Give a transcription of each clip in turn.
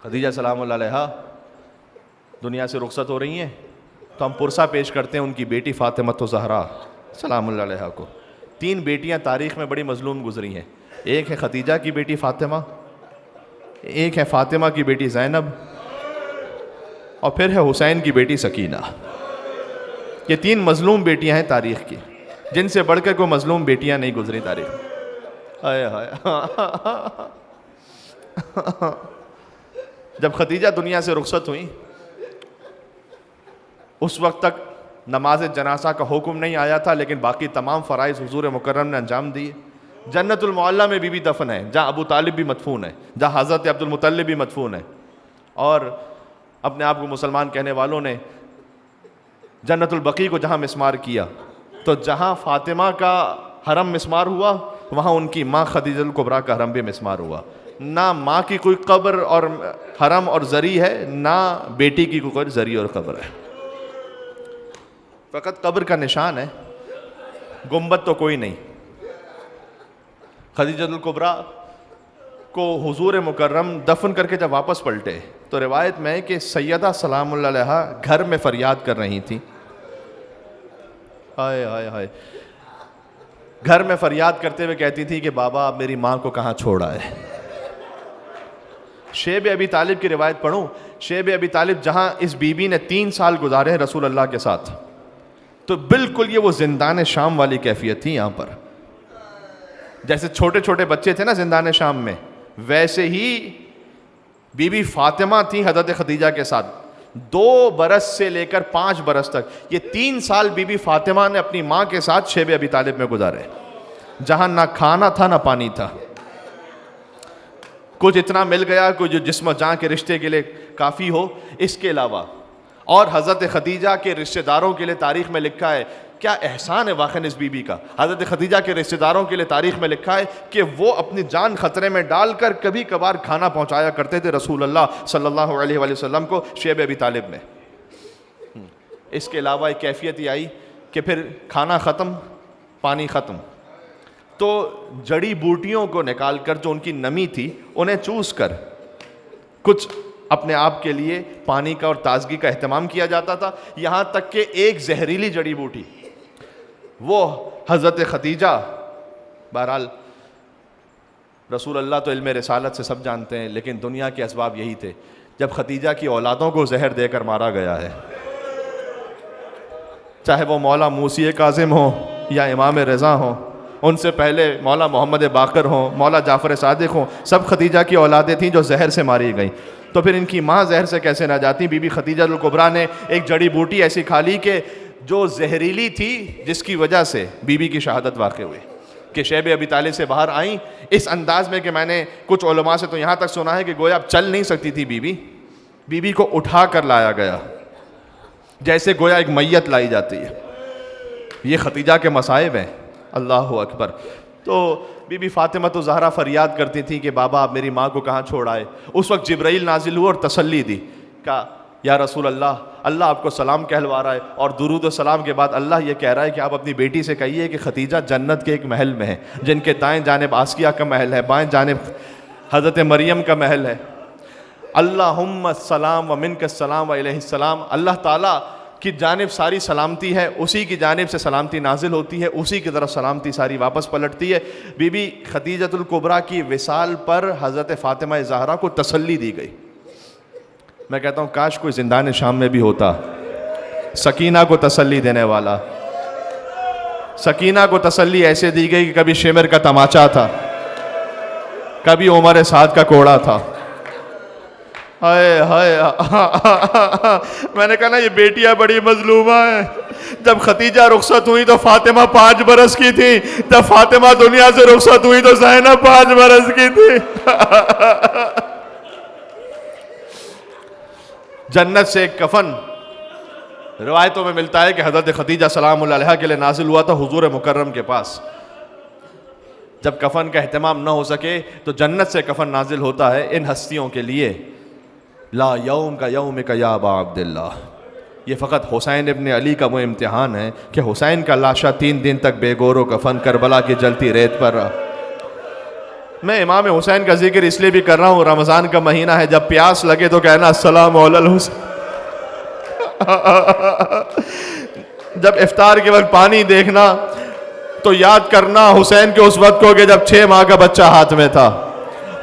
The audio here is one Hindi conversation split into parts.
खदीजा सलामुल्लाह अलैहा दुनिया से रुखसत हो रही हैं तो हम पुरसा पेश करते हैं उनकी बेटी फ़ातिमा ज़हरा सलामुल्लाह अलैहा को। 3 बेटियां तारीख़ में बड़ी मज़लूम गुजरी हैं। एक है खदीजा की बेटी फ़ातिमा, एक है फ़ातिमा की बेटी ज़ैनब और फिर है हुसैन की बेटी सकीना। ये 3 मज़लूम बेटियां हैं तारीख़ की, जिनसे बढ़कर कोई मज़लूम बेटियां नहीं गुजरी तारीख़ में। हाय हाय जब खदीजा दुनिया से रुखसत हुई उस वक्त तक नमाज जनाजा का हुक्म नहीं आया था, लेकिन बाकी तमाम फ़राइज़ हुज़ूर मुकर्रम ने अंजाम दिए। जन्नतुल मुअल्ला में बीबी दफन है, जहाँ अबू तालिब भी मदफून है, जहाँ हज़रत अब्दुल मुत्तलिब भी मदफून है, और अपने आप को मुसलमान कहने वालों ने जन्नतुल बकी को जहाँ मिस्मार किया, तो जहाँ फ़ातिमा का हरम मिस्मार हुआ वहाँ उनकी माँ खदीजतुल कुबरा का हरम भी मिस्मार हुआ। ना माँ की कोई कब्र और हरम और ज़री है, ना बेटी की कोई ज़री और कब्र है, फ़कत कब्र का निशान है, गुंबद तो कोई नहीं। खदीजतुल कुबरा को हुजूर मुकर्रम दफन करके जब वापस पलटे तो रिवायत में है कि सैयदा सलामुल्लाह अलैहा घर में फरियाद कर रही थी। हाय हाय हाय, घर में फरियाद करते हुए कहती थी कि बाबा आप मेरी माँ को कहाँ छोड़ा है। शेब अबी तालिब की रिवायत पढ़ूं, शेब अबी तालिब जहाँ इस बीबी ने 3 साल गुजारे हैं रसूल अल्लाह के साथ, तो बिल्कुल ये वो जिंदान शाम वाली कैफियत थी। यहाँ पर जैसे छोटे छोटे बच्चे थे ना जिंदान शाम में, वैसे ही बीबी फातिमा थी हज़रत खदीजा के साथ 2 बरस से लेकर 5 बरस तक। ये 3 साल बीबी फातिमा ने अपनी माँ के साथ शेब अबी तालिब में गुजारे, जहाँ ना खाना था ना पानी था। कुछ इतना मिल गया कोई जो जिस्म जान के रिश्ते के लिए काफ़ी हो, इसके अलावा और हज़रत खदीजा के रिश्तेदारों के लिए तारीख़ में लिखा है, क्या एहसान है वाक़ई इस बीबी का। हज़रत खदीजा के रिश्तेदारों के लिए तारीख़ में लिखा है कि वो अपनी जान ख़तरे में डालकर कभी कभार खाना पहुँचाया करते थे रसूल अल्लाह सल्लल्लाहु अलैहि वसल्लम को शेब अबी तालिब में। इसके अलावा एक कैफियत ये आई कि फिर खाना ख़त्म पानी ख़त्म, तो जड़ी बूटियों को निकाल कर जो उनकी नमी थी उन्हें चूस कर कुछ अपने आप के लिए पानी का और ताजगी का एहतमाम किया जाता था। यहाँ तक कि एक जहरीली जड़ी बूटी वो हज़रत खदीजा, बहरहाल रसूल अल्लाह तो इल्म रिसालत से सब जानते हैं, लेकिन दुनिया के असबाब यही थे। जब खदीजा की औलादों को जहर देकर मारा गया है, चाहे वो मौला मूसी काज़िम हो या इमाम रज़ा हो, उनसे पहले मौला मोहम्मद बाकर हो, मौला जाफ़र सादिक हो, सब खदीजा की औलादें थीं जो जहर से मारी गईं। तो फिर इनकी माँ जहर से कैसे ना जाती। बीबी खदीजतुल कुबरा ने एक जड़ी बूटी ऐसी खा ली कि जो जहरीली थी, जिसकी वजह से बीबी की शहादत वाक़ हुई कि शेब अबी तालिब से बाहर आई इस अंदाज में कि मैंने कुछ उलमा से तो यहाँ तक सुना है कि गोया अब चल नहीं सकती थी बीबी को उठा कर लाया गया, जैसे गोया एक मैयत लाई जाती है। ये खदीजा के मसाइब हैं। अल्लाह अकबर। तो बीबी फ़ातिमा तो ज़हरा फरियाद करती थी कि बाबा आप मेरी माँ को कहाँ छोड़ आए। उस वक्त जिब्राइल नाजिल हुआ और तसल्ली दी, कहा या रसूल अल्लाह, अल्लाह आपको सलाम कहलवा रहा है और दुरूद सलाम के बाद अल्लाह ये कह रहा है कि आप अपनी बेटी से कहिए कि खदीजा जन्नत के एक महल में है, जिनके दाएँ जानिब आसिया का महल है, बाएँ जानिब हज़रत मरियम का महल है। अल्लाहुम्मा सलाम व मिनका सलाम व अलैहिस्सलाम, अल्लाह ताला की जानिब सारी सलामती है, उसी की जानिब से सलामती नाजिल होती है, उसी की तरफ सलामती सारी वापस पलटती है। बीबी खदीजतुल कुबरा की विसाल पर हज़रत फ़ातिमा ज़हरा को तसल्ली दी गई। मैं कहता हूँ काश कोई जिंदान शाम में भी होता, सकीना को तसल्ली देने वाला। सकीना को तसल्ली ऐसे दी गई कि कभी शिमर का तमाचा था, कभी उमर साद का कोड़ा था। हाय हाय मैंने कहा ना ये बेटियां बड़ी मजलूमा हैं। जब खदीजा रुखसत हुई तो फातिमा 5 बरस की थी, जब फातिमा दुनिया से रुखसत हुई तो ज़ैनब 5 बरस की थी। जन्नत से एक कफन रिवायतों में मिलता है कि हज़रत खदीजा सलामुल्लाह अलैहा के लिए नाजिल हुआ था हुजूर मुकर्रम के पास। जब कफन का एहतमाम न हो सके तो जन्नत से कफन नाजिल होता है इन हस्तियों के लिए। ला यौम का यौम का या अबा अब्दुल्लाह, ये फ़कत हुसैन इब्न अली का वो इम्तिहान है कि हुसैन का लाशा 3 दिन तक बेगोरो कफन करबला की जलती रेत पर रहा। मैं इमाम हुसैन का जिक्र इसलिए भी कर रहा हूँ, रमज़ान का महीना है, जब प्यास लगे तो कहना अस्सलामु अलल हुसैन। जब इफ्तार के वक्त पानी देखना तो याद करना हुसैन के उस वक्त को कि जब 6 माह का बच्चा हाथ में था।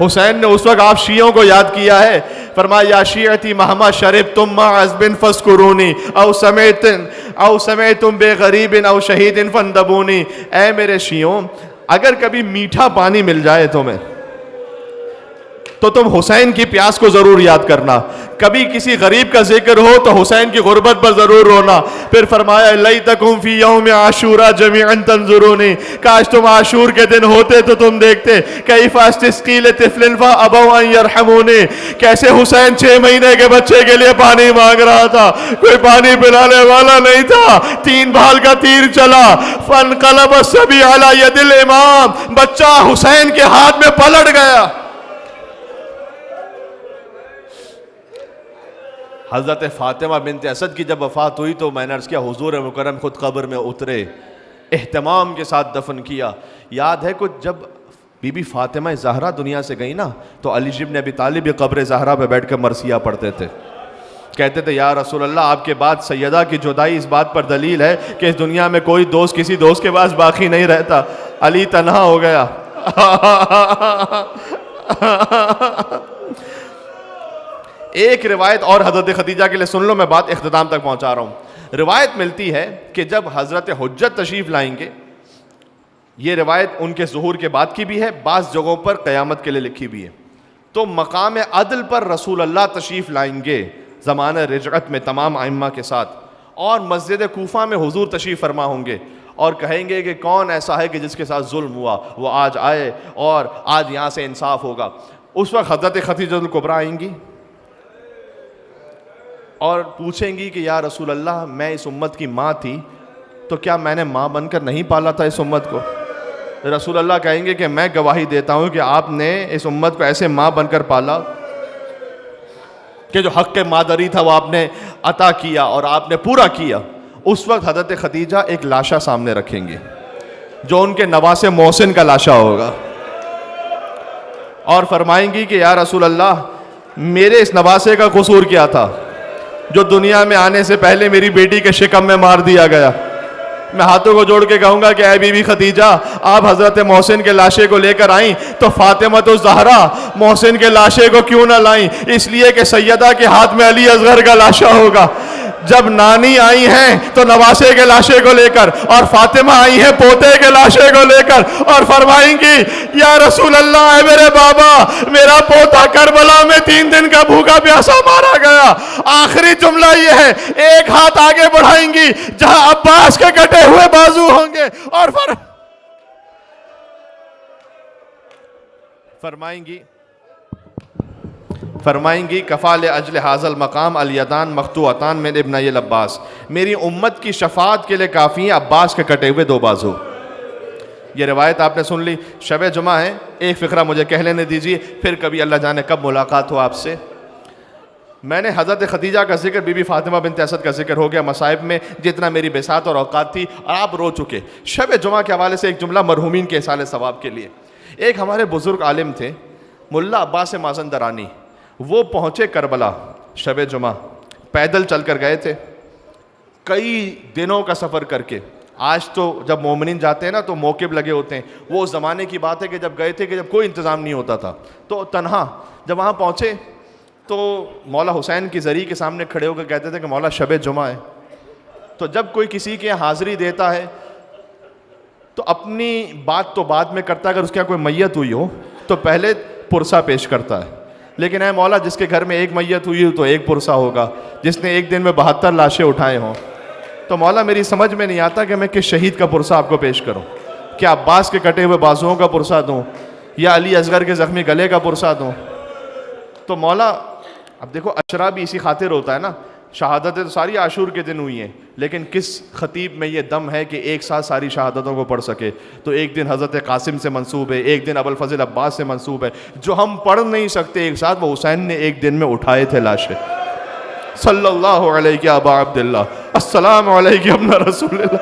हुसैन ने उस वक्त आप शियों को याद किया है, फरमाया या शियती महमा शरीब तुम अज़बिन फस्कुरूनी औ समय तुम बेगरीबिन औ शहीदिन फंदबूनी। ऐ मेरे शियों, अगर कभी मीठा पानी मिल जाए तुम्हें तो तुम हुसैन की प्यास को जरूर याद करना। कभी किसी गरीब का जिक्र हो तो हुसैन की गुर्बत पर जरूर रोना। फिर फरमाया लैतकुम फी यौम आशूरा जमीअन तंजुरूनी, काश तुम आशूर के दिन होते तो तुम देखते। कैफ अस्तिस्कील तिफलिन फ अबौ अन यरहमूनी, कैसे हुसैन 6 महीने के बच्चे के लिए पानी मांग रहा था, कोई पानी पिलाने वाला नहीं था। 3 भाल का तीर चला, फनकलब सभी अला यदिल इमाम, बच्चा हुसैन के हाथ में पलट गया। हज़रत फ़ातिमा बिनत असद की जब वफ़ात हुई तो मैंने अर्ज़ किया हुज़ूर मुकर्रम खुद कब्र में उतरे, एहतमाम के साथ दफन किया। याद है कुछ जब बीबी फ़ातिमा ज़हरा दुनिया से गई ना तो अली इब्न अबी तालिब भी कब्र ज़हरा पे बैठ कर मरसिया पढ़ते थे। कहते थे या रसूल अल्लाह, आपके बाद सैयदा की जुदाई इस बात पर दलील है कि इस दुनिया में कोई दोस्त किसी दोस्त के पास बाकी नहीं रहता, अली तन्हा हो गया। एक रिवायत और हज़रत खदीजा के लिए सुन लो, मैं बात इख्तिताम तक पहुंचा रहा हूं। रिवायत मिलती है कि जब हज़रत हुज्जत तशरीफ़ लाएंगे, ये रिवायत उनके ज़ुहूर के बाद की भी है, बाज़ जगहों पर क़यामत के लिए लिखी भी है, तो मकाम अदल पर रसूल अल्लाह तशरीफ़ लाएंगे ज़माने रिजअत में तमाम आइम्मा के साथ, और मस्जिद कूफा में हुजूर तशरीफ़ फरमा होंगे और कहेंगे कि कौन ऐसा है कि जिसके साथ जुल्म हुआ वो आज आए और आज यहाँ से इंसाफ होगा। उस वक्त हज़रत खदीजतुल कुबरा आएंगी और पूछेंगी कि या रसूल अल्लाह, मैं इस उम्मत की माँ थी तो क्या मैंने माँ बनकर नहीं पाला था इस उम्मत को? रसूल अल्लाह कहेंगे कि मैं गवाही देता हूँ कि आपने इस उम्मत को ऐसे माँ बनकर पाला कि जो हक़ मादरी था वो आपने अता किया और आपने पूरा किया। उस वक्त हज़रत खदीजा एक लाशा सामने रखेंगे जो उनके नवासे मोहसिन का लाशा होगा और फरमाएंगी कि या रसूल अल्लाह, मेरे इस नवासे का कसूर क्या था जो दुनिया में आने से पहले मेरी बेटी के शिकम में मार दिया गया। मैं हाथों को जोड़ के कहूँगा कि ऐ बीबी खदीजा, आप हज़रत मोहसिन के लाशे को लेकर आईं तो फ़ातिमा तो ज़हरा मोहसिन के लाशे को क्यों ना लाईं? इसलिए कि सैयदा के हाथ में अली असगर का लाशा होगा। जब नानी आई हैं तो नवासे के लाशे को लेकर और फ़ातिमा आई हैं पोते के लाशे को लेकर और फरमाएंगी या रसूल अल्लाह, है मेरे बाबा, मेरा पोता करबला में 3 दिन का भूखा प्यासा मारा गया। आखिरी जुमला ये है, एक हाथ आगे बढ़ाएंगी जहां अब्बास के कटे हुए बाजू होंगे और फरमाएंगी कफ़ाल अजल हाज़ल मकाम अलियदान मखतूअतान में इब्न अब्बास, मेरी उम्मत की शफात के लिए काफ़ी है अब्बास के कटे हुए 2 बाजू। ये रिवायत आपने सुन ली। शब जुमा है, एक फ़िक्रा मुझे कह लेने दीजिए, फिर कभी अल्लाह जाने कब मुलाकात हो आपसे। मैंने हज़रत खदीजा का जिक्र, बीबी फ़ातिमा बिनत असद का जिक्र हो गया मसाइब में, जितना मेरी बेसात और औकात थी और आप रो चुके। शब जुमा के हवाले से एक जुमला मरहूमीन के इसाले सवाब के लिए। एक हमारे बुज़ुर्ग आलिम थे मुल्ला अब्बास माज़ंदरानी, वो पहुँचे करबला शब जुमा, पैदल चल कर गए थे, कई दिनों का सफ़र करके। आज तो जब मोमिनीन जाते हैं ना तो मौक़िब लगे होते हैं, वो उस ज़माने की बात है कि जब गए थे कि जब कोई इंतज़ाम नहीं होता था, तो तन्हा जब वहाँ पहुँचे तो मौला हुसैन की ज़री के सामने खड़े होकर कहते थे कि मौला शब जुमा है। तो जब कोई किसी के हाज़िरी देता है तो अपनी बात तो बाद में करता है, अगर उसके यहाँ कोई मैयत हुई हो तो पहले पुरसा पेश करता है। लेकिन है मौला, जिसके घर में एक मैयत हुई हो तो एक पुरसा होगा, जिसने एक दिन में 72 लाशें उठाए हों। तो मौला मेरी समझ में नहीं आता कि मैं किस शहीद का पुरसा आपको पेश करूं। क्या अब्बास के कटे हुए बाजुओं का पुरसा दूं या अली असगर के ज़ख्मी गले का पुरसा दूं? तो मौला, अब देखो अशरा भी इसी खातिर होता है ना, शहादतें तो सारी आशूर के दिन हुई हैं, लेकिन किस खतीब में ये दम है कि एक साथ सारी शहादतों को पढ़ सके। तो एक दिन हज़रत कासिम से मंसूब है, एक दिन अबुल फज़ल अब्बास से मंसूब है। जो हम पढ़ नहीं सकते एक साथ, वो हुसैन ने एक दिन में उठाए थे लाशें। सल्लल्लाहु अलैहि अबा अब्दुल्लाह, अस्सलामु अलैकुम अब्ना रसूलुल्लाह।